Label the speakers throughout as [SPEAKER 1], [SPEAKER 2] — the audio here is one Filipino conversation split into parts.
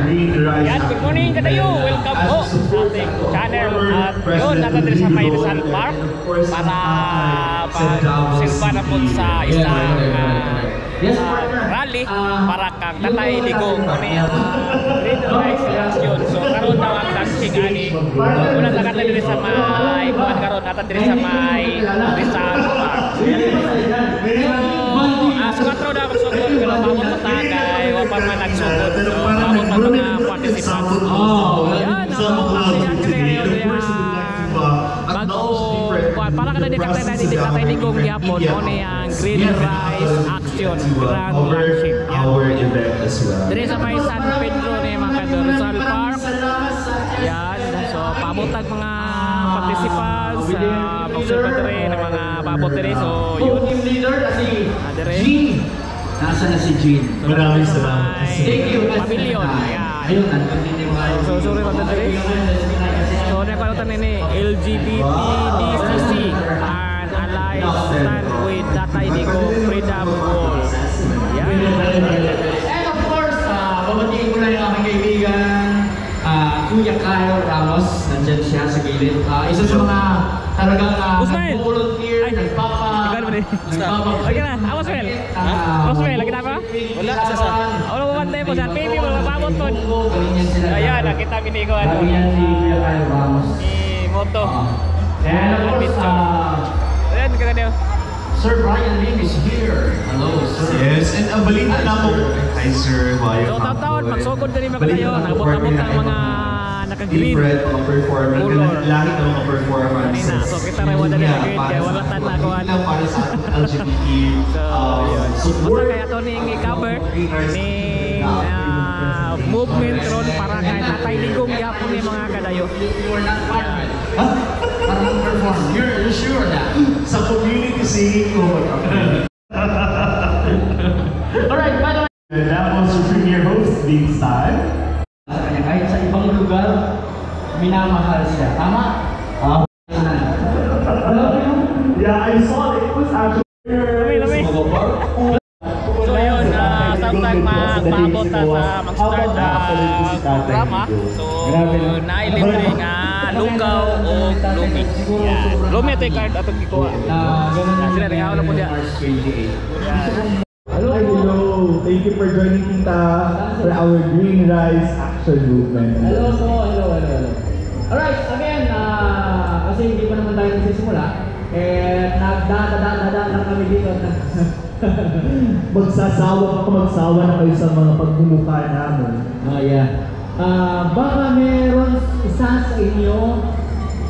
[SPEAKER 1] Yan, good morning kadayo. Welcome po sa ating channel. At yun, natin sa may Rizal Park para pag-silba na po sa isang rally para kang Tatay Digong Green Rice Action. So karon daw ang dancing ani. Una sa kata diri sa may kuan karon ata diri sa may Rizal Park. So katro daw magsugod pero bawat matagay wa pa man nagsugod. So bawat pa mga participants. Yan, para kada di Tatay Digong gyapon mo ni ang Green Rice Action Grand Launching. Diri sa may San Pedro ni mga Rizal Park. Yan, so pamutag mga participants mag-serve diri ng mga babot diri. So yun diri.
[SPEAKER 2] Nasa na si Jean?
[SPEAKER 1] Maraming salamat. Thank you. Pavilion.
[SPEAKER 2] Ayun,
[SPEAKER 1] so sorry pa diri. So napalutan ni LGBT DCC and Allied Stand with Tatay Digong Freedom Wall. Yan.
[SPEAKER 2] And of course, babatiin ko na yung aking kaibigan, Kuya Kyle Ramos. Nandyan siya sa gilid. Isa sa mga talagang nag-volunteer,
[SPEAKER 1] okay na, awas Mel. Awas Mel, lagi na pa? Wala, sasa. Wala mo bantay po sa TV, wala pabot po. Ayan, nakita biniguan.
[SPEAKER 2] Ayan si Kuya Kyle Ramos.
[SPEAKER 1] Moto.
[SPEAKER 2] And of course,
[SPEAKER 1] ayan, kaya na.
[SPEAKER 2] Sir Brian Lim is here. Hello, sir.
[SPEAKER 3] Yes, and ang balita na po. Hi, sir.
[SPEAKER 1] So, taon-taon, magsugod din mga kayo. Nagabot-abot ang mga naka-green.
[SPEAKER 3] Mga performance. Lahat ng mga performance.
[SPEAKER 1] So, kita rin wala na green. Kaya wala tan na ako ano.
[SPEAKER 3] Para sa LGBT.
[SPEAKER 1] So, yun. Kaya ito ni i-cover ni movement ron para kay Tatay Digong yapon ni mga kadayo.
[SPEAKER 2] You are not fired. Huh? Para mag-perform. You're sure that?
[SPEAKER 3] Sa community singing ko.
[SPEAKER 2] Alright, by the way.
[SPEAKER 3] And that was your premier host, Big Stan.
[SPEAKER 2] Kahit sa ibang lugar, minamahal siya. Tama?
[SPEAKER 3] Yeah, I saw it. It was actually...
[SPEAKER 1] So yun, sometime magpaabot sa mag-start programa. So, nailibre nga lugaw o lumi. Lumi ito yung card atong gikuha. Sila rin ako na po diya.
[SPEAKER 3] Hello. Thank you for joining Tita for our Green Rice Action Movement.
[SPEAKER 2] Hello. Alright, again, kasi hindi pa naman tayo nagsisimula. Nagdadaan lang kami dito.
[SPEAKER 3] magsawa na kayo sa mga pagmumukha namin.
[SPEAKER 2] Yeah. Baka meron isa sa inyo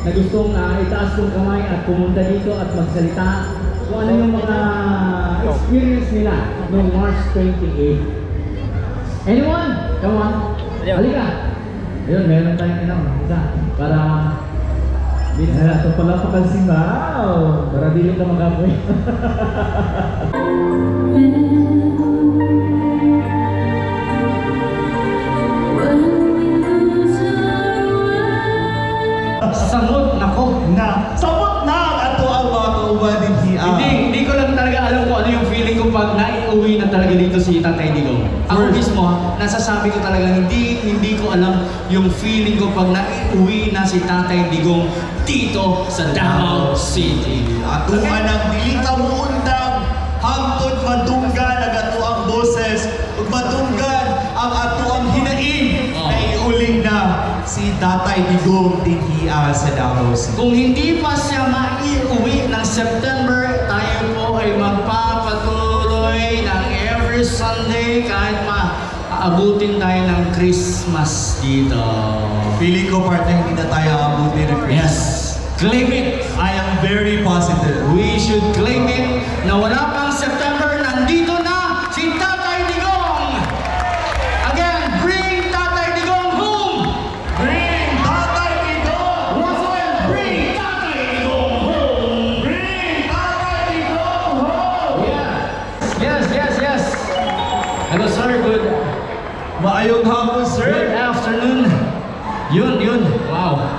[SPEAKER 2] na gustong itaas yung kamay at pumunta dito at magsalita kung ano yung mga experience nila noong March 28. Anyone? Come on. Halika. Ayun, meron tayong isa para
[SPEAKER 3] ito pala pakalsingaw.
[SPEAKER 2] para dili ka mag-apoy. Samot na
[SPEAKER 3] ato ang mga kauban din hiya.
[SPEAKER 2] Hindi ko lang talaga alam kung ano yung feeling ko pag naiuwi na talaga dito si Tatay Digong. Ako mismo, nasasabi ko talaga hindi ko alam yung feeling ko pag naiuwi na si Tatay Digong dito sa Davao City.
[SPEAKER 3] Ato ang dili ka muundang hangtod madunggan ang ato ang boses ug madunggan ang ato ang hinain na iuling na si Tatay Digong dinhiya sa Davao City.
[SPEAKER 2] Kung hindi pa siya maiuwi ng September, tayo po ay magpapatuloy ng every Sunday kahit maabutin tayo ng Christmas dito.
[SPEAKER 3] Feeling ko partner hindi na tayo abutin ng Christmas.
[SPEAKER 2] Yes. Claim it.
[SPEAKER 3] I am very positive.
[SPEAKER 2] We should claim it na wala pang September, nandito na si Tatay Digong. Again, bring Tatay Digong home.
[SPEAKER 3] Bring Tatay Digong!
[SPEAKER 2] Once again, bring Tatay Digong home.
[SPEAKER 3] Bring Tatay Digong home!
[SPEAKER 2] Yeah. Yes. Hello sir, good.
[SPEAKER 3] Maayong hapon, sir.
[SPEAKER 2] Good afternoon. Yun. Wow.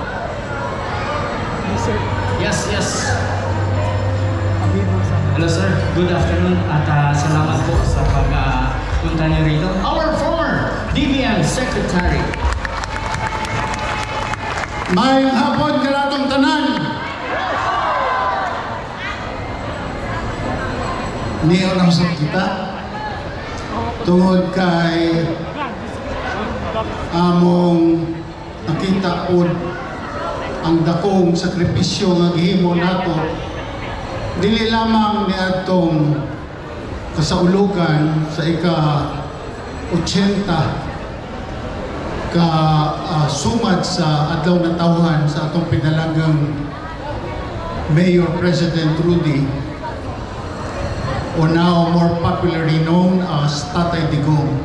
[SPEAKER 2] Yes. Hello sir, good afternoon at salamat po sa pagpunta niyo rito. Our former DBM Secretary.
[SPEAKER 4] Mayang hapon karatong tanan. Niyo na sa kita tungod kay among nakita pod ang dakong sakripisyo nga gihimo nato dili lamang niadtong kasaulugan sa ika-80 ka sumad sa adlaw na tawhan sa atong pinalagang Mayor President Rudy, or now more popularly known as Tatay Digong.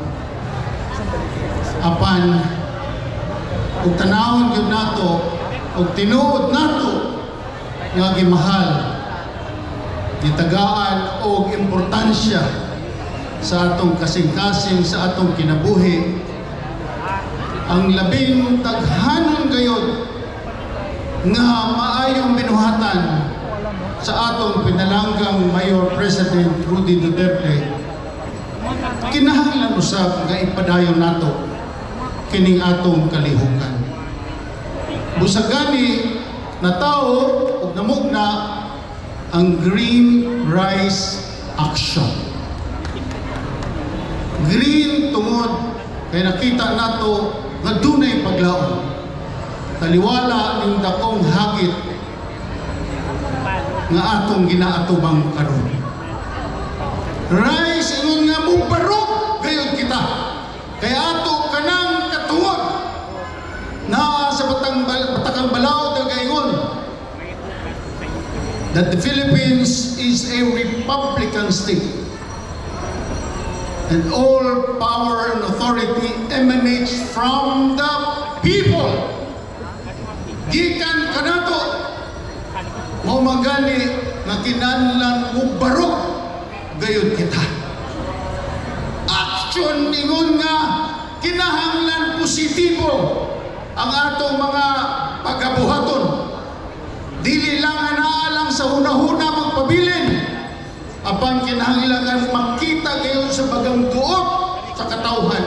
[SPEAKER 4] Apan ug tanawon gyud nato ug tinuod nato nga gimahal, gitagaan og importansya sa atong kasing-kasing sa atong kinabuhi, ang labing taghanon gayud nga maayong binuhatan sa atong pinalanggang Mayor President Rudy Duterte, kinahanglan usab nga ipadayon nato kining atong kalihukan. Busagani na tao ug namugna ang Green Rice Action. Green tungod kay nakita nato nga dunay paglaom. Taliwala ning dakong hagit nga atong ginaatubang karon. Rice ingon nga mubarok gayud kita. Kay ato kanang katuwag na sa batakang balaod nga ingon that the Philippines is a republican state and all power and authority emanates from the people. Gikan kanato mao magani nga kinahanglan mubarok gayud kita. Action ingon nga kinahanglan positibo ang atong mga pagabuhaton. Dili lang anaalang sa hunahuna magpabilin, apan kinahanglan makita gayud sa bagang tuot sa katawhan.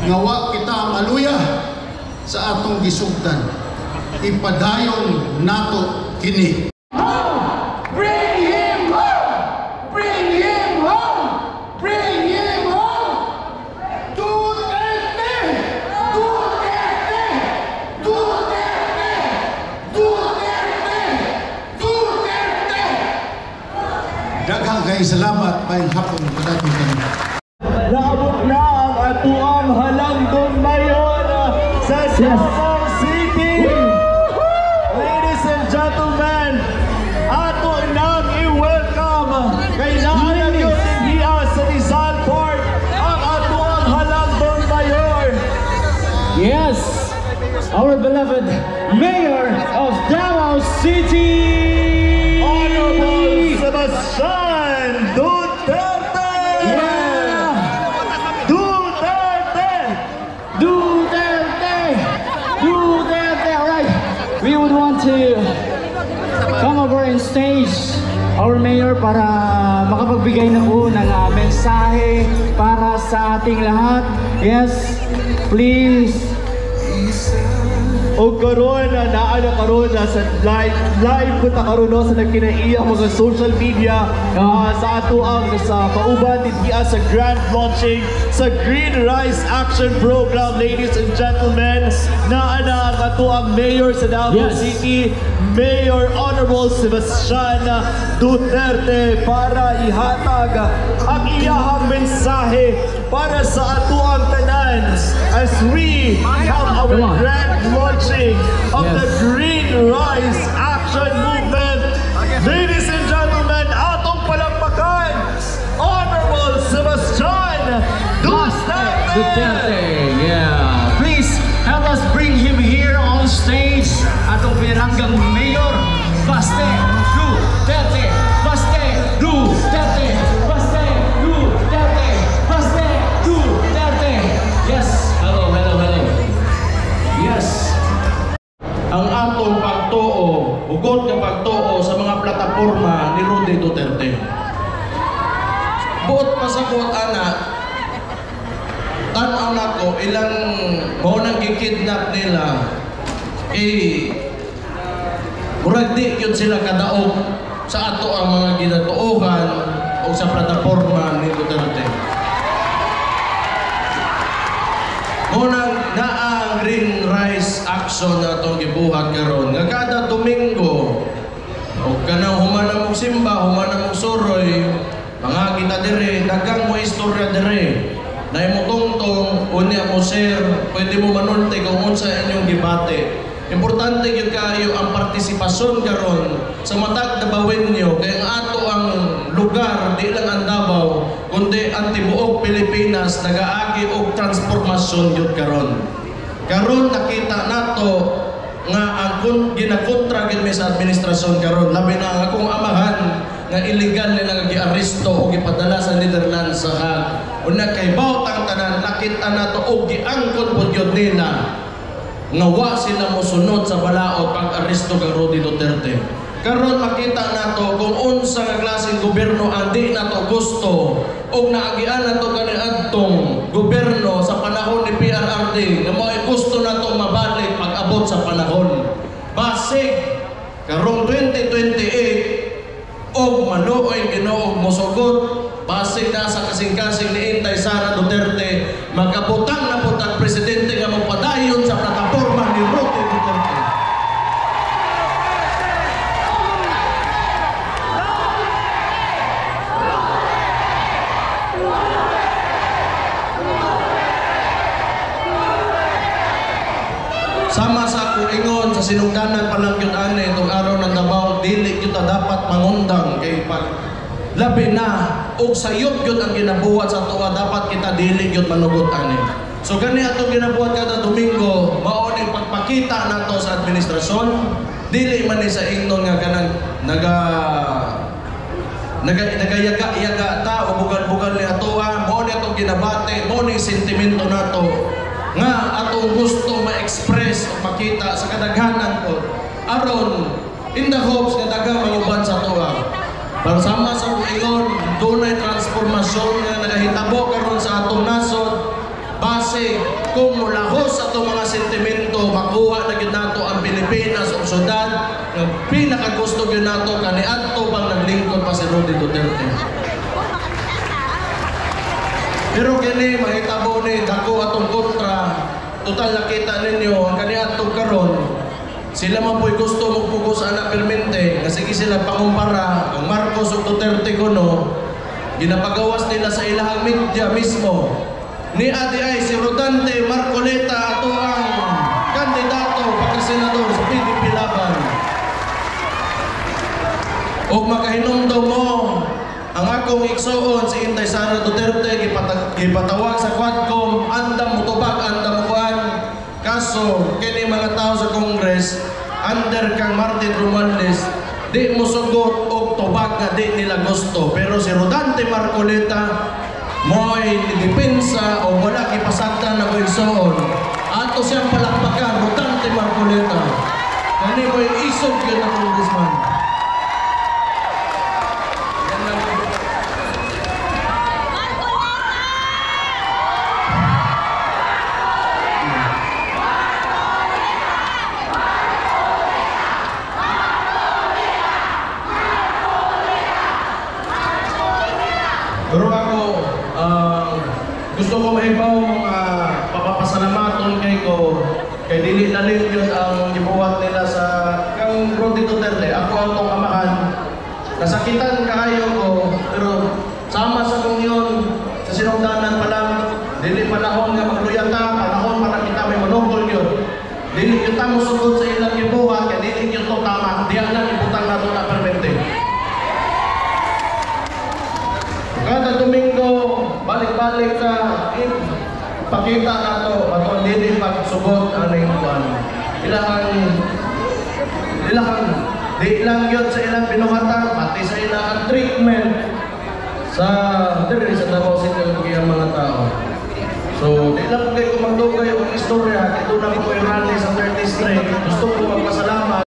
[SPEAKER 4] Ngawa kita maluya sa atong gisugdan. Ipadayon nato kini.
[SPEAKER 2] Bring him home! Bring him home! Bring him home! Duterte! Duterte! Duterte! Duterte! Duterte!
[SPEAKER 4] Daghang kay salamat mayang hapon kadatong tanan.
[SPEAKER 3] Naabot na ang atuang halangdon mayor sa Davao City. Ladies and gentlemen, ato nang i-welcome kay naayag yung tindiya sa Rizal Port ang atuang halangdon mayor.
[SPEAKER 2] Yes, our beloved Mayor of Davao City,
[SPEAKER 3] Honorable Sebastian Duterte!
[SPEAKER 2] Yeah!
[SPEAKER 3] Duterte!
[SPEAKER 2] Duterte! Duterte! Alright, we would want to come over and stage our mayor para makapagbigay ng unang mensahe para sa ating lahat. Yes, please.
[SPEAKER 3] O karon naa na karon sa live ko ta karon sa nagkinaiya mga social media sa ato ang sa kauban diya sa grand launching sa Green Rice Action Program. Ladies and gentlemen, naa na ang ato ang mayor sa Davao City, Mayor Honorable Sebastian Duterte, para ihatag ang iyahang mensahe para sa ato ang tanan as we have our grand launching of the Green Rice Action Movement. Ladies and gentlemen, atong palakpakan, Honorable Sebastian Duterte!
[SPEAKER 2] Yeah. Please help us bring him here on stage. Atong pinanggang Mayor Baste Duterte! Baste Duterte! Baste Duterte! Baste Duterte! Yes! Hello, hello, hello. Yes.
[SPEAKER 5] Ang atong pagtuo, ugod nga pagtuo sa mga plataporma ni Rudy Duterte. Buot pasabot ana, tanaw na ko, ilang mo nang gikidnap nila, murag di yun sila kadaog sa ato ang mga ginatuohan o sa plataforma ni Duterte. Munang naang Green Rice Action na itong gibuhat karon. Nga kada Domingo, o kanang humanang mong simba, humanang mong suroy, mga kita dire, dagang mo istorya dire. Na mo tungtong, unya mo share, pwede mo manulti kung unsa inyong gibate. Importante gyud kayo ang partisipasyon karon sa matag na Bawenyo kay ang ato ang lugar di lang ang Davao kundi ang tibuok Pilipinas nagaagi og transformasyon gyud karon. Karon nakita nato nga ang ginakontra gid mi sa administrasyon karon labi na ang akong amahan nga illegal nila giaresto o gipadala sa Netherlands sa Hague. Una kay bawtang tanan nakita nato og giangkon pud gyud nila nga wa sila mosunod sa balaod pag-aresto kang Rudy Duterte. Karon makita nato kung unsa nga klaseng gobyerno ang di nato gusto o naagian nato kaniadtong gobyerno sa panahon ni PRRD nga mo'y gusto nato mabalik pag-abot sa panahon. Basig karong 2028 og maluoy Ginoo mosugot basig na sa kasing-kasing ni Inday Sara Duterte magkabutang na putang presidente nga magpadayon sa plataforma ni Rudy Duterte. Sama sa akong ingon sa sinungganan pa lang yun ani itong araw ng Davao dili kita dapat mangundang kay pag labi na og sayop yun ang ginabuhat sa tuwa dapat kita dili yun manugot ani. So gani atong ginabuhat kada Domingo mao ning pagpakita nato sa administrasyon dili man ni sa ingnon nga kanang nagayaga-yaga ta o bugal-bugal ni atoa mao ni atong ginabate mao ning sentimento nato nga atong gusto ma-express o makita sa kadaghanan ko aron in the hopes nga daghang manguban sa tuwa. Para sama sa ingon, dunay transformasyon nga nagahitabo karon sa atong nasod base kung mulahos atong mga sentimento makuha na gyud nato ang Pilipinas o syudad nga pinakagusto gyud nato kaniadto bang naglingkod pa si Rudy Duterte. Pero kini mahitabo ni dako atong kontra total nakita ninyo ang kaniadto karon sila man po'y gusto magpugos sa anak permente nga sige sila pangumpara ang Marcos o Duterte kuno ginapagawas nila sa ilahang media mismo ni ADI si Rodante Marcoleta ato ang kandidato pagka-senador sa PDP laban o makahinumdaw mo ang akong igsuon si Inday Sara Duterte gipatawag sa Quadcom andam mutubag andam kuan kaso kini mga tao sa Congress under kang Martin Romualdez di mo sugot og tubag nga di nila gusto pero si Rodante Marcoleta mo'y depensa o wala kipasagda na igsuon ato siyang palakpakan Rodante Marcoleta kani mo'y isog yun na congressman. Pero ako, gusto ko maibaw mga papapasalamaton kay ko kay dili na rin yun ang gibuhat nila sa kang Rudy Duterte. Ako ang tong amahan. Nasakitan kaayo ko, pero sama sa kong yun, sa sinungdanan pa lang, dili panahon nga magluyata, panahon para kita may manungkol yun. Dili kita mo sugod sa ilang gibuhat, kaya dili yun to tama, diyan lang ibutang nato na permente. Kada Domingo, balik-balik na pakita nato ato dili pagsubot aning kuan. Di lang yun sa ilang binuhatan, pati sa ilang treatment sa diri sa Davao City ang mga tao. So, di lang kayo magdugay ang istorya, ito na ko rally sa 30th Street. Gusto ko magpasalamat.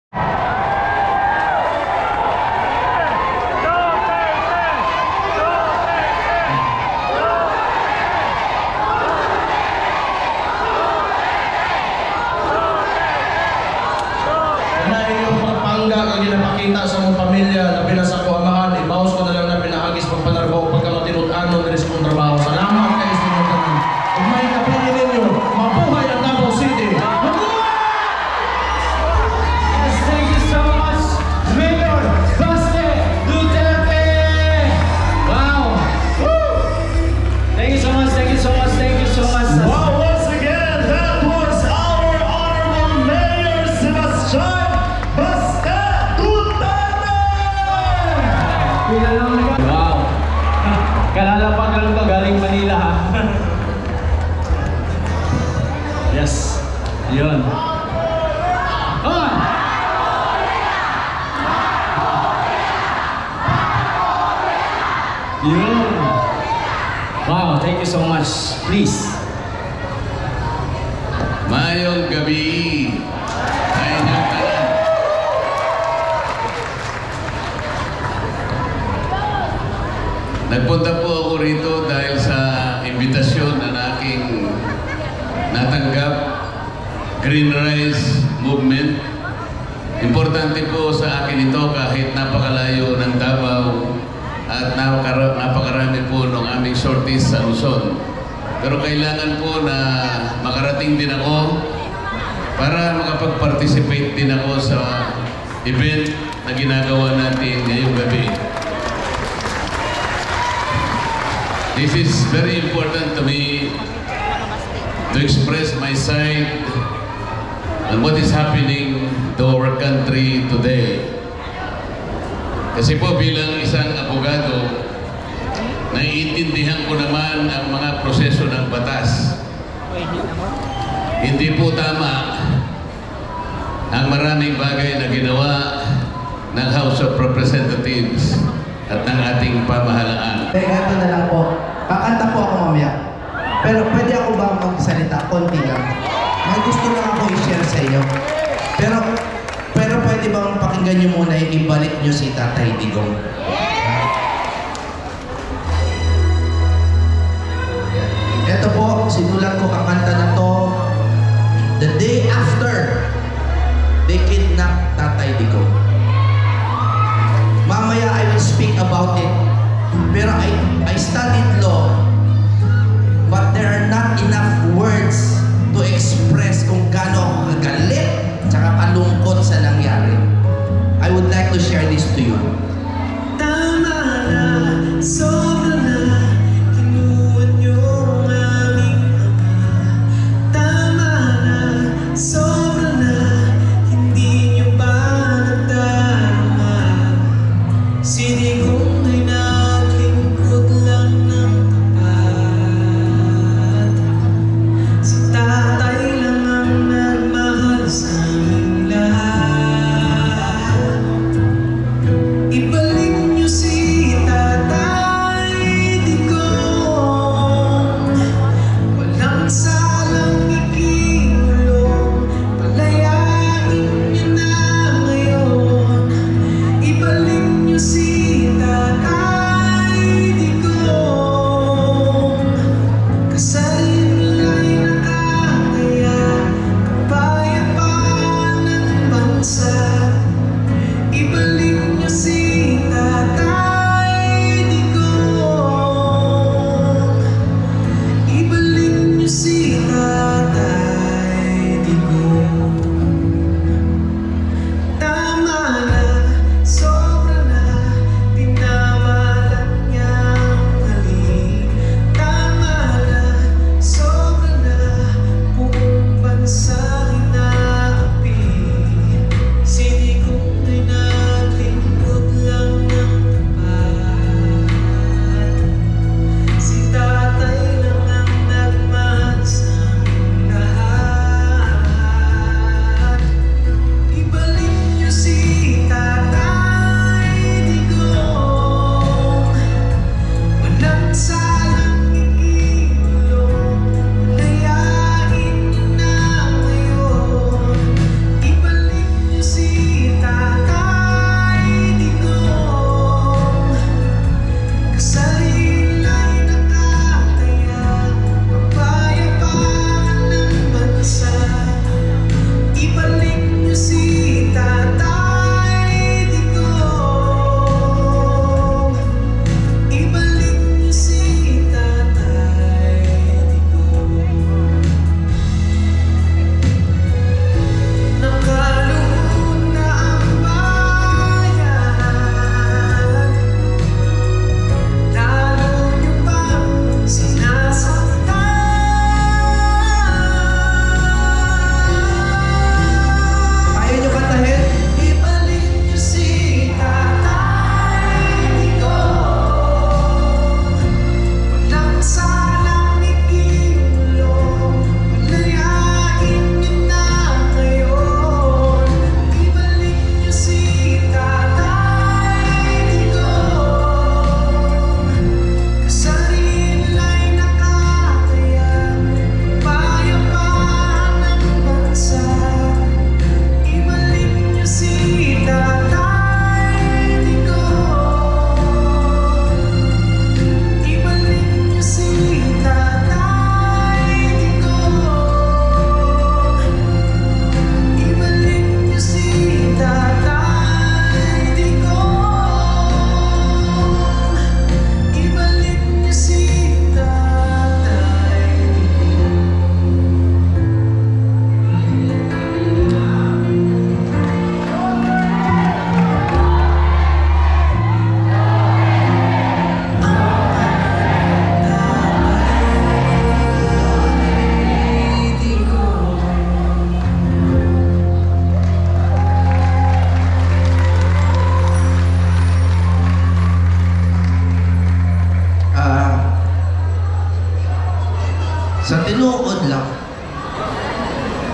[SPEAKER 5] pamilya, labi na sa ko amahan, ibawas ko na lang na pinahagis pagpanarbaho pagkamatinud-anon rin sa kong trabaho. Salamat kayo sa inyo tanan. Kung may kapili ninyo, mabuhay ang Davao City! Mabuhay!
[SPEAKER 2] Yes, thank you so much, Mayor Baste Duterte! Wow! Woo! Thank you so much, thank you so much, thank you so much.
[SPEAKER 3] Wow, once again, that was our Honorable Mayor Sebastian Baste Duterte!
[SPEAKER 2] Wow! Kalalapag lang to, galing Manila ha. Yes. Yun. On! Yun. Wow, thank you so much. Please.
[SPEAKER 6] Mayong gabi ay nagtanan. Nagpunta po ako rito dahil sa imbitasyon na aking natanggap, Green Rise Movement. Importante po sa akin ito kahit napakalayo ng Davao at napakarami po ng aming sorties sa Luzon. Pero kailangan po na makarating din ako para makapag-participate din ako sa event na ginagawa natin ngayong gabi. This is very important to me to express my side on what is happening to our country today. Kasi po bilang isang abogado, naiintindihan ko naman ang mga proseso ng batas. Hindi po tama ang maraming bagay na ginawa ng House of Representatives at ng ating pamahalaan.
[SPEAKER 7] Ito na lang po. Kakanta po ako mamaya. Pero pwede ako ba magsalita? Konti lang. May gusto lang ako i-share sa inyo. Pero pwede bang pakinggan nyo muna yung ibalik nyo si Tatay Digong? Ito po, sinulat ko ang kanta na to the day after they kidnapped Tatay Digong. Mamaya I will speak about it. Pero I studied law, but there are not enough words to express kung gaano ako kagalit tsaka kalungkot sa nangyari. I would like to share this to you.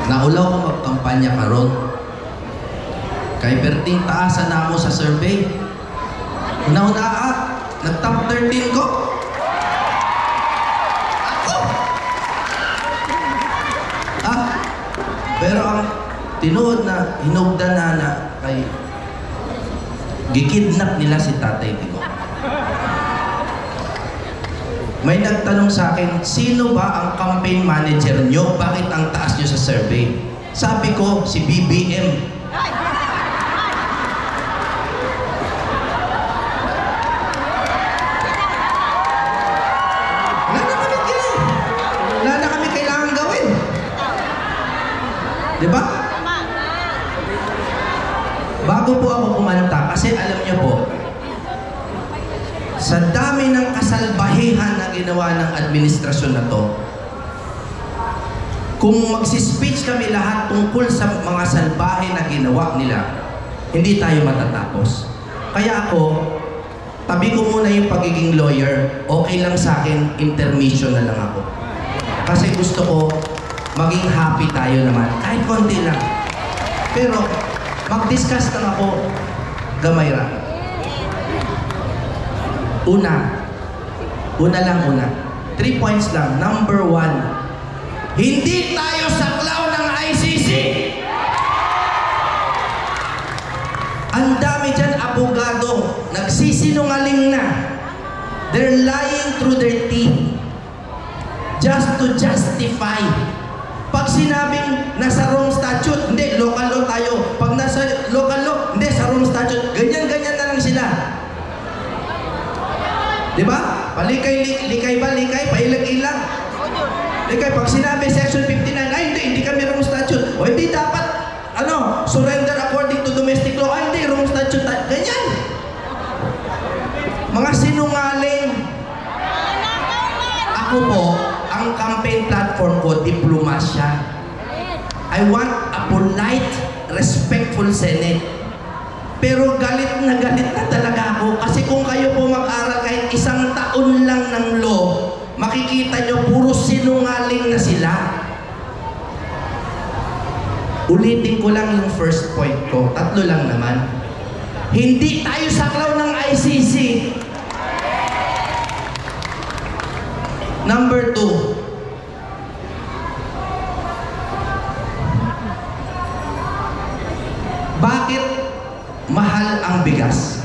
[SPEAKER 7] Naulaw ko magkampanya karon. Kay Berting taasan na mo sa survey. Una-una nag-top 13 ko. Ako! Pero ang tinuod na hinugdan na kay gikidnap nila si Tatay Digong. May nagtanong sa akin, sino ba ang campaign manager nyo? Bakit ang taas nyo sa survey? Sabi ko, si BBM. Wala na kami kailangan gawin. Diba? Bago po ako kumanta, kasi alam niyo po, sa dami ng kasalbahihan na ginawa ng administrasyon na to, kung magsispeech kami lahat tungkol sa mga salbahe na ginawa nila, hindi tayo matatapos. Kaya ako, tabi ko muna yung pagiging lawyer, okay lang sa akin, intermission na lang ako. Kasi gusto ko, maging happy tayo naman, kahit konti lang. Pero, mag-discuss lang ako, gamay lang. Una lang. 3 points lang. Number 1, hindi tayo saklaw ng ICC. Ang dami dyan, abogado, nagsisinungaling na. They're lying through their teeth just to justify. Pag sinabing nasa Rome Statute, hindi, local law tayo. Pag nasa local law, hindi, sa Rome Statute. Ganyan-ganyan na lang sila. Diba? Likay ba? Likay? Pailag-ilag? Likay, pag sinabi Section 59, ay hindi kami Rome Statute. O hindi dapat, surrender according to domestic law. Ay hindi, Rome Statute. Ganyan. Mga sinungaling. Ako po, ang campaign platform ko, diplomasya. I want a polite, respectful Senate. Pero galit na talaga ako kasi kung kayo po mag-aral kahit 1 taon lang ng law, makikita nyo puro sinungaling na sila. Ulitin ko lang yung first point ko, 3 lang naman. Hindi tayo saklaw ng ICC. Number 2, bakit mahal ang bigas?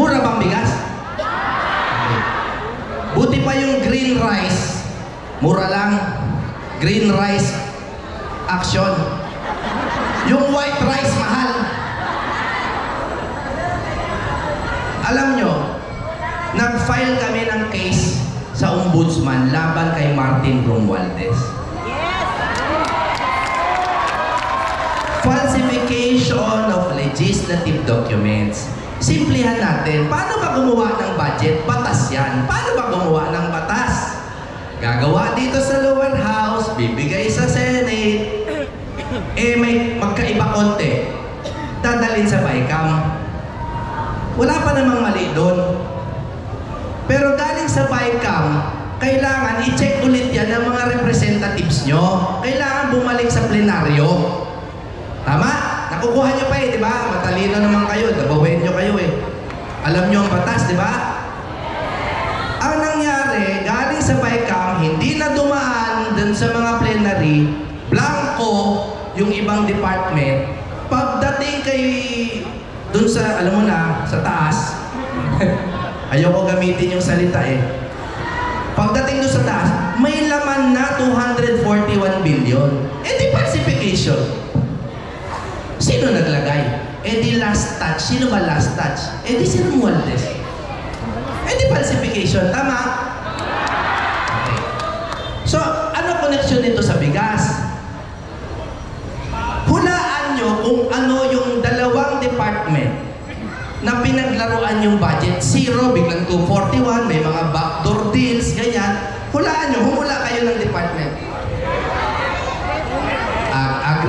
[SPEAKER 7] Mura bang bigas? Buti pa yung green rice, mura lang. Green rice action. Yung white rice mahal. Alam nyo, nag-file kami ng case sa ombudsman laban kay Martin Romualdez. Falsification of legislative documents. Simplihan natin, paano ba gumawa ng budget? Batas yan. Paano ba gumawa ng batas? Gagawa dito sa lower house, bibigay sa Senate, may magkaiba konti. Dadalhin sa BICAM. Wala pa namang mali doon. Pero galing sa BICAM, kailangan i-check ulit yan ng mga representatives nyo. Kailangan bumalik sa plenaryo. Tama? Nakukuha nyo pa di ba? Matalino naman kayo, nabawen nyo kayo Alam nyo ang batas, di ba? Ang nangyari, galing sa BICAM, hindi na dumaan dun sa mga plenary, blanco yung ibang department. Pagdating kay dun sa, alam mo na, sa taas, ayoko gamitin yung salita Pagdating dun sa taas, may laman na 241 billion. Di falsification. Sino naglagay? Di last touch. Sino ba last touch? Di si Romualdez. Di falsification. Tama? Okay. So, ano connection nito sa bigas? Hulaan nyo kung ano yung 2 department na pinaglaruan yung budget. 0, biglang 241, may mga backdoor deals, ganyan. Hulaan nyo, humula kayo ng department.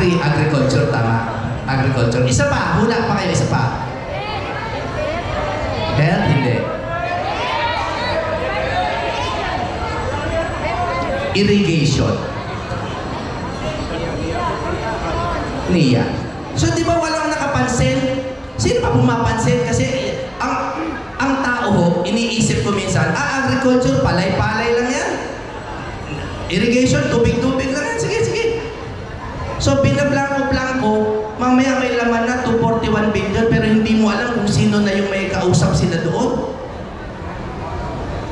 [SPEAKER 7] Agriculture, tama. Agriculture. Isa pa, hula pa kayo, isa pa. Health, hindi. Irrigation. NIA. So di ba walang nakapansin? Sino pa pumapansin? Kasi ang tao ho, iniisip ko minsan, agriculture, palay-palay lang yan. Irrigation, tubig-tubig lang yan. Sige, sige. So pinablanko-blanko, mamaya may laman na 241 billion pero hindi mo alam kung sino na yung may kausap sila doon.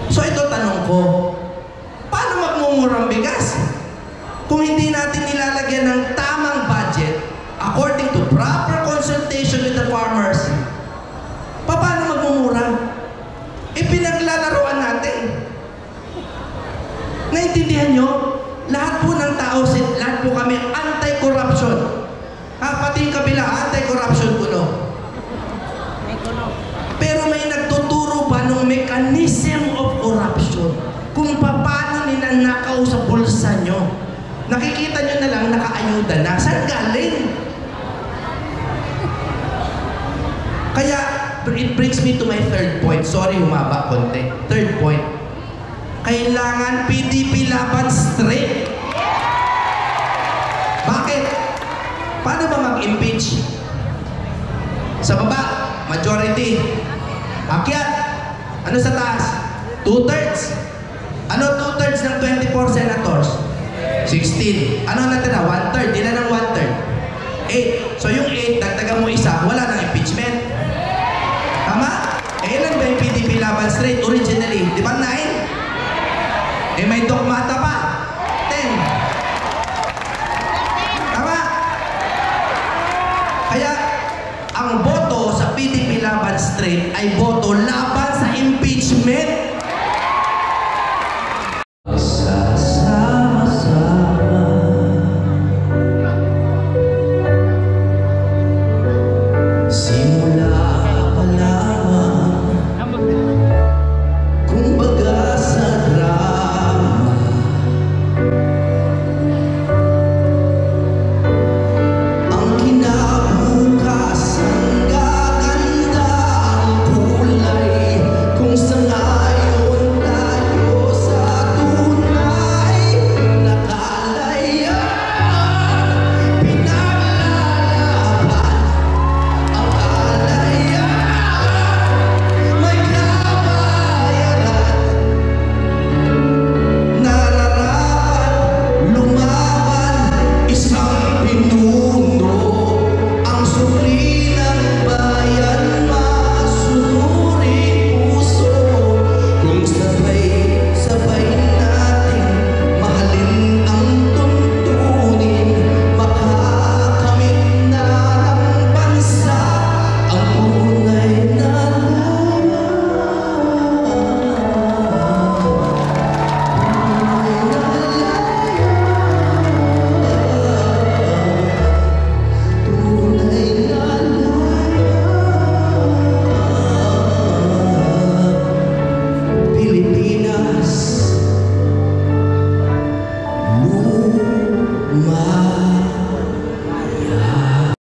[SPEAKER 7] So ito tanong ko, paano magmumurang bigas? Kung hindi natin nilalagyan ng tamang budget, according to proper consultation with the farmers, paano magmumura? Pinaglalaroan natin. Naintindihan nyo? Lahat po ng tao, lahat po kami anti-corruption. Pati yung kabila, anti-corruption po no. Pero may nagtuturo ba ng mechanism of corruption? Kung paano ninanakaw sa bulsa nyo. Nakikita nyo na lang nakaayuda na. Saan galing? Kaya, it brings me to my third point. Sorry, humaba konti. Third point. Kailangan PDP laban straight. Bakit? Paano ba mag-impeach? Sa baba, majority. Akyat. Ano sa taas? 2/3. Ano 2/3 ng 24 senators? 16. Ano natira? 1/3. Ilan ang 1/3? 8. So yung 8, dagdagan mo isa, wala nang impeachment. Tama? Ilan ba yung PDP laban straight originally? Di ba 9? May dogmata pa. 10. Tama? Kaya, ang boto sa PDP laban straight ay boto laban sa impeachment. Philippines.